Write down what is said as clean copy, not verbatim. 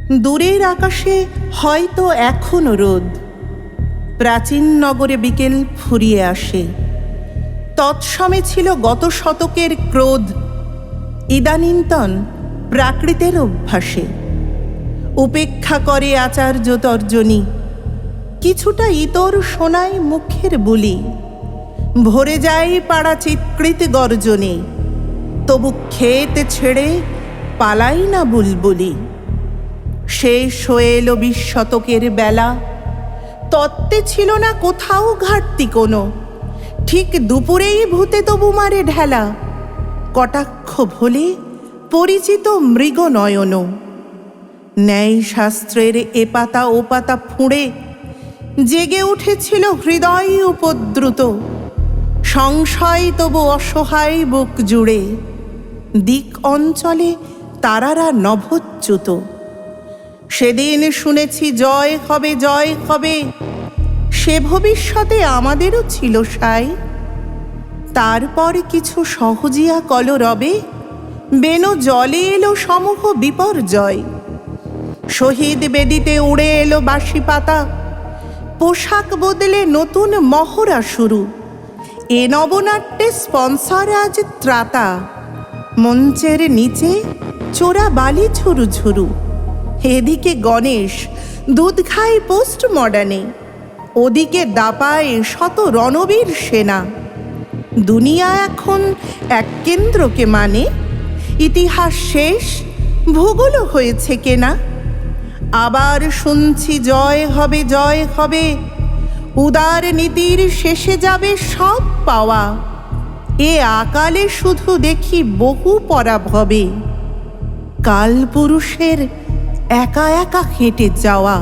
দূরের আকাশে হয়তো এখনো রোদ। প্রাচীন নগরে বিকেল ফুরিয়ে আসে। তৎসমে ছিল গত শতকের ক্রোধ, ইদানীন্তন প্রাকৃতের অভ্যাসে। উপেক্ষা করে আচার্য তর্জনী, কিছুটা ইতর শোনায় মুখের বুলি। ভরে যায় পাড়া চিৎকৃত গর্জনে, তবু ক্ষেত ছেড়ে পালাই না বুলবুলি। শেষ হয়ে এলো 20 শতকের বেলা, তত্ত্বে ছিল না কোথাও ঘাটতি কোনো। ঠিক দুপুরেই ভূতে তবু মারে ঢেলা, কটাক্ষ ভোলে পরিচিত মৃগ নয়ন। ন্যায় শাস্ত্রের এ পাতা ও পাতা ফুঁড়ে জেগে উঠেছিল হৃদয় উপদ্রুত। সংশয় তবু অসহায় বুক জুড়ে, দিক অঞ্চলে তারারা নভচ্যুত। সেদিন শুনেছি জয় হবে জয় হবে, সে ভবিষ্যতে আমাদেরও ছিল সাই। তারপর কিছু সহজিয়া কলরবে বেনো জলে এলো সমূহ বিপর্যয়। শহীদ বেদিতে উড়ে এলো বাঁশি পাতা, পোশাক বদলে নতুন মহড়া শুরু। এ নবনাট্যে স্পন্সর আজ ত্রাতা, মঞ্চের নিচে চোরা বালি ঝুরু ঝুরু। এদিকে গণেশ দুধ খায় পোস্ট মডার্নে, ওদিকে দাপায় শত রণবীর সেনা। দুনিয়া এখন এক কেন্দ্রকে মানে, ইতিহাস শেষ, ভূগোলও হয়েছে কেনা। আবার শুনছি জয় হবে জয় হবে, উদার নীতির শেষে যাবে সব পাওয়া। এ আকালে শুধু দেখি বহু পরাভবে, কালপুরুষের একা একা হেঁটে যাওয়া।